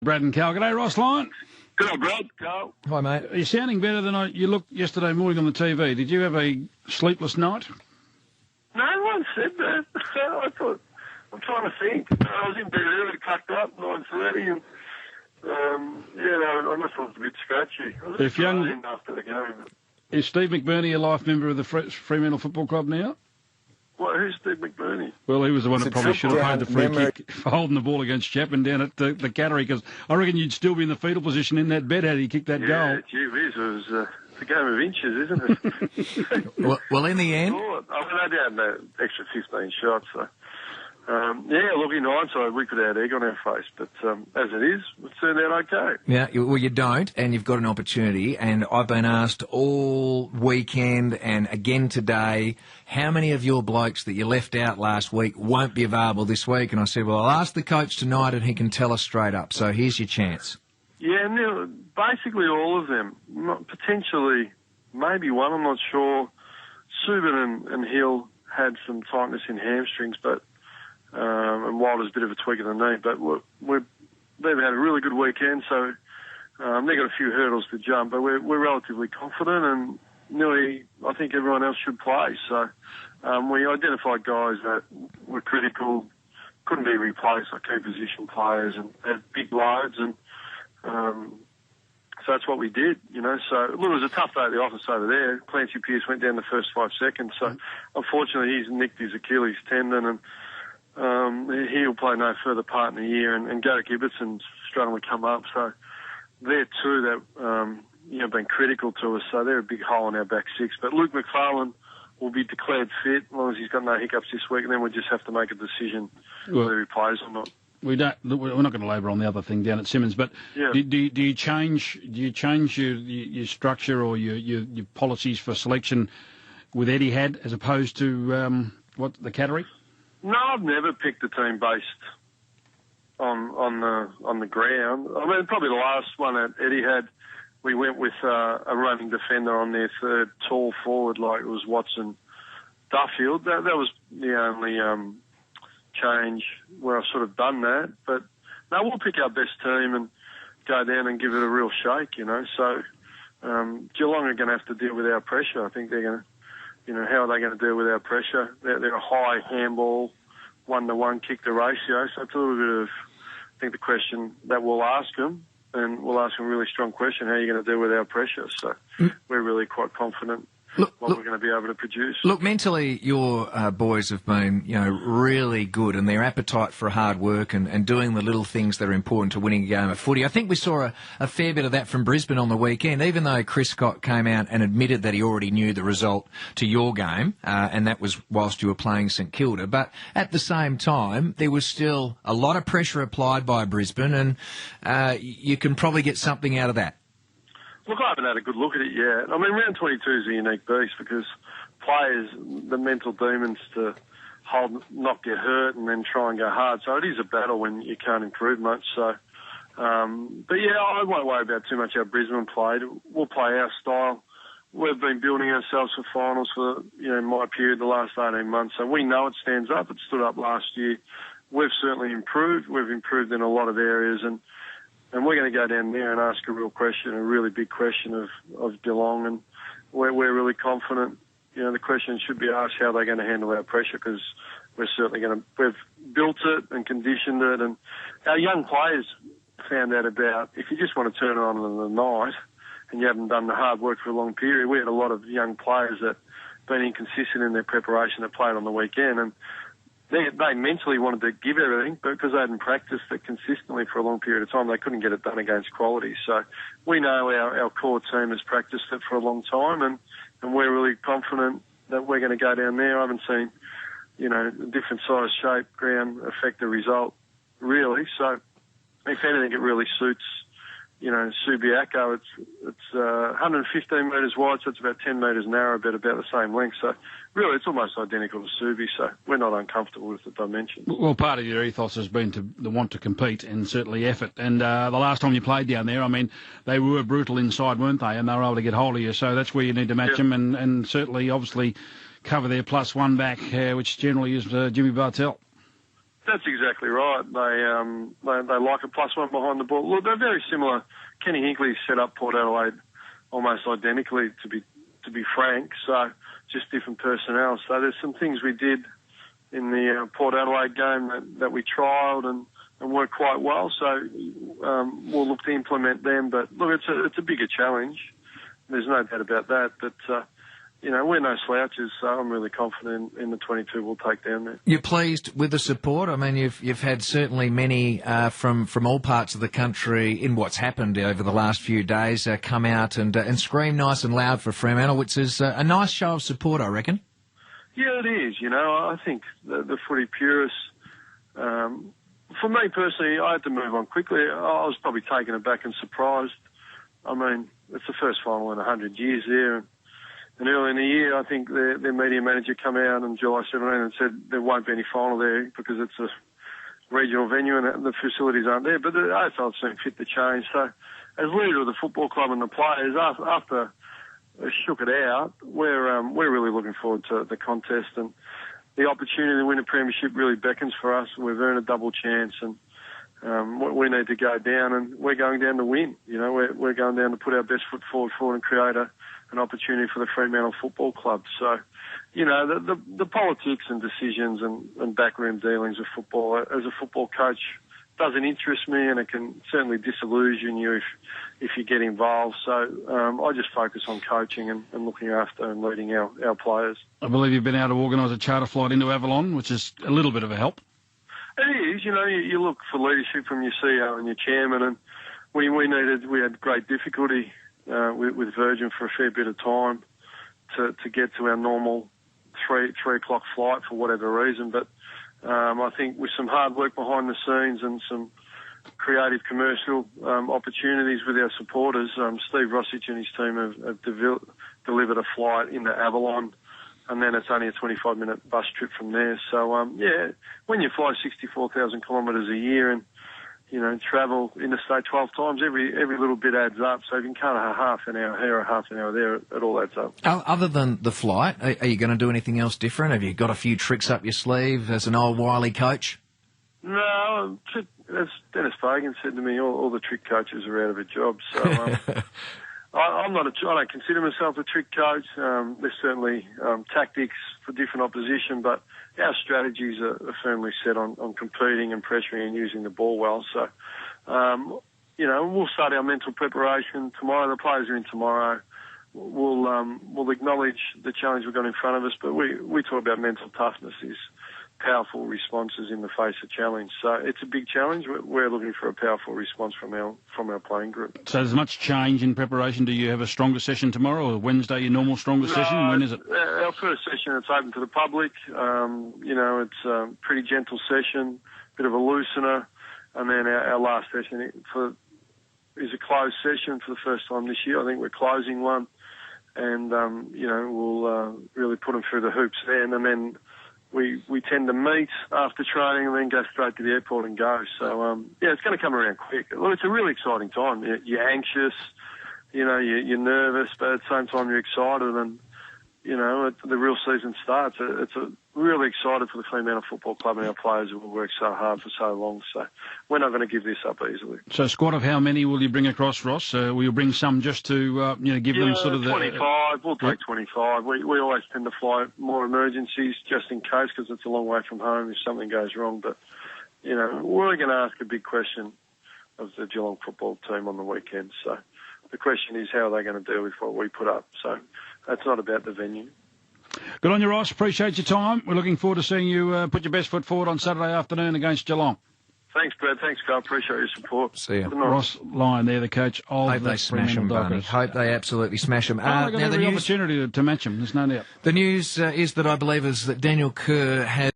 Brad and Cal. G'day, Ross Lyon. Good on, Brad. Go. Hi, mate. You're sounding better than you looked yesterday morning on the TV. Did you have a sleepless night? No one said that. I thought, I'm trying to think. I was in bed early, tucked up, 9:30, and I must have was a bit scratchy. I was just after the game. Is Steve McBurney a life member of the Fremantle Football Club now? What, who's Steve McBurney? Well, he was the one that probably should have paid the free kick for holding the ball against Chapman down at the Cattery, because I reckon you'd still be in the fetal position in that bed had he kicked that goal. Yeah, gee whiz, it was a game of inches, isn't it? well, in the end... I mean, they had the extra 15 shots, so... looking hindsight, we could have had egg on our face, but as it is, it turned out okay. Yeah, well, you don't, and you've got an opportunity, and I've been asked all weekend and again today, how many of your blokes that you left out last week won't be available this week? And I said, well, I'll ask the coach tonight and he can tell us straight up, so here's your chance. Yeah, basically all of them. Potentially, maybe one, I'm not sure. Subin and Hill had some tightness in hamstrings, but... and Wilder's a bit of a tweak of the knee, but they've had a really good weekend, so they've got a few hurdles to jump, but we're relatively confident, and nearly I think everyone else should play. So we identified guys that were critical, couldn't be replaced, like key position players, and had big loads, and so that's what we did, So, look, it was a tough day at the office over there. Clancy Pearce went down the first 5 seconds, so unfortunately he's nicked his Achilles tendon, and he'll play no further part in the year, and Garrick Ibbetson's struggling to come up. So they're two that, been critical to us. So they're a big hole in our back six. But Luke McFarlane will be declared fit as long as he's got no hiccups this week, and then we'll just have to make a decision whether he plays or not. We're not going to labour on the other thing down at Simmons, but do you change your structure or your policies for selection with Etihad as opposed to the Cattery? No, I've never picked a team based on the ground. I mean, probably the last one at Etihad, we went with a running defender on their third tall forward, like it was Watson Duffield. That was the only change where I've sort of done that. But no, we'll pick our best team and go down and give it a real shake, So Geelong are going to have to deal with our pressure. I think they're going to. How are they going to deal with our pressure? They're a high handball, 1-to-1 kick to ratio. So it's a little bit of, I think, the question that we'll ask them, and we'll ask them a really strong question, how are you going to deal with our pressure? So we're really quite confident what we're going to be able to produce. Look, mentally, your boys have been, really good, and their appetite for hard work and doing the little things that are important to winning a game of footy. I think we saw a fair bit of that from Brisbane on the weekend, even though Chris Scott came out and admitted that he already knew the result to your game, and that was whilst you were playing St Kilda. But at the same time, there was still a lot of pressure applied by Brisbane, and you can probably get something out of that. Look, I haven't had a good look at it yet. I mean, round 22 is a unique beast because players, the mental demons to not get hurt and then try and go hard. So it is a battle when you can't improve much. So, I won't worry about too much how Brisbane played. We'll play our style. We've been building ourselves for finals for, my period, the last 18 months. So we know it stands up. It stood up last year. We've certainly improved. We've improved in a lot of areas, and we're going to go down there and ask a real question, a really big question of Geelong, and we're really confident. The question should be asked how they're going to handle our pressure, because we're certainly we've built it and conditioned it, and our young players found out about, if you just want to turn it on in the night and you haven't done the hard work for a long period, we had a lot of young players that been inconsistent in their preparation that played on the weekend, and they mentally wanted to give everything, but because they hadn't practiced it consistently for a long period of time, they couldn't get it done against quality. So we know our core team has practiced it for a long time, and we're really confident that we're going to go down there. I haven't seen, a different size, shape, ground affect the result, really. So if anything, it really suits, Subiaco. It's 115 metres wide, so it's about 10 metres narrow, but about the same length. So really, it's almost identical to Subi, so we're not uncomfortable with the dimensions. Well, part of your ethos has been the want to compete and certainly effort. And the last time you played down there, I mean, they were brutal inside, weren't they? And they were able to get hold of you. So that's where you need to match them and certainly, obviously, cover their +1 back, which generally is Jimmy Bartell. That's exactly right. They like a +1 behind the ball. Look, they're very similar. Kenny Hinkley set up Port Adelaide almost identically, to be frank. So just different personnel. So there's some things we did in the Port Adelaide game that we trialled and worked quite well. So we'll look to implement them. But look, it's a bigger challenge. There's no doubt about that. But we're no slouches, so I'm really confident in the 22 we'll take down there. You're pleased with the support? I mean, you've had certainly many from all parts of the country in what's happened over the last few days come out and scream nice and loud for Fremantle, which is a nice show of support, I reckon. Yeah, it is. I think the footy purists, for me personally, I had to move on quickly. I was probably taken aback and surprised. I mean, it's the first final in 100 years there. And early in the year, I think their media manager came out on July 17 and said there won't be any final there because it's a regional venue and the facilities aren't there. But the AFL seemed fit to change. So as leader of the football club and the players, after they shook it out, we're really looking forward to the contest. And the opportunity to win a premiership really beckons for us. We've earned a double chance and we need to go down, and we're going down to win. We're going down to put our best foot forward and create an opportunity for the Fremantle Football Club. So, the politics and decisions and backroom dealings of football, as a football coach, doesn't interest me, and it can certainly disillusion you if you get involved. So I just focus on coaching and looking after and leading our players. I believe you've been able to organise a charter flight into Avalon, which is a little bit of a help. It is. You look for leadership from your CEO and your chairman, and we had great difficulty with Virgin for a fair bit of time to get to our normal 3 o'clock flight for whatever reason. But I think with some hard work behind the scenes and some creative commercial opportunities with our supporters, Steve Rossich and his team have delivered a flight into Avalon, and then it's only a 25-minute bus trip from there. So, when you fly 64,000 kilometres a year and travel interstate 12 times, every little bit adds up. So if you can cut a half an hour here or half an hour there, it all adds up. Other than the flight, are you going to do anything else different? Have you got a few tricks up your sleeve as an old wily coach? No, as Dennis Fagan said to me, all the trick coaches are out of a job. So I don't consider myself a trick coach. There's certainly tactics for different opposition, but our strategies are firmly set on competing and pressuring and using the ball well. So, we'll start our mental preparation tomorrow. The players are in tomorrow. We'll acknowledge the challenge we've got in front of us, but we talk about mental toughness is powerful responses in the face of challenge. So it's a big challenge. We're looking for a powerful response from our playing group. So there's much change in preparation. Do you have a stronger session tomorrow, or Wednesday your normal stronger session? When is it? Our first session, it's open to the public. It's a pretty gentle session, bit of a loosener, and then our last session is a closed session for the first time this year. I think we're closing one, and we'll really put them through the hoops then, and then we tend to meet after training and then go straight to the airport and go. So, it's going to come around quick. Well, it's a really exciting time. You're anxious, you're nervous, but at the same time you're excited, and, the real season starts. It's really excited for the Fremantle Football Club and our players who have worked so hard for so long. So we're not going to give this up easily. So squad of how many will you bring across, Ross? Will you bring some just to, give them sort of 25. We'll take 25. We always tend to fly more emergencies just in case, because it's a long way from home if something goes wrong. But, we're going to ask a big question of the Geelong football team on the weekend. So the question is, how are they going to deal with what we put up? So that's not about the venue. Good on you, Ross. Appreciate your time. We're looking forward to seeing you put your best foot forward on Saturday afternoon against Geelong. Thanks, Brad. Thanks, Carl. Appreciate your support. See you. Ross Lyon there, the coach of Hope the they smash them, Barney. Hope they absolutely smash them. Now the opportunity to match them. There's no doubt. The news is that I believe is that Daniel Kerr has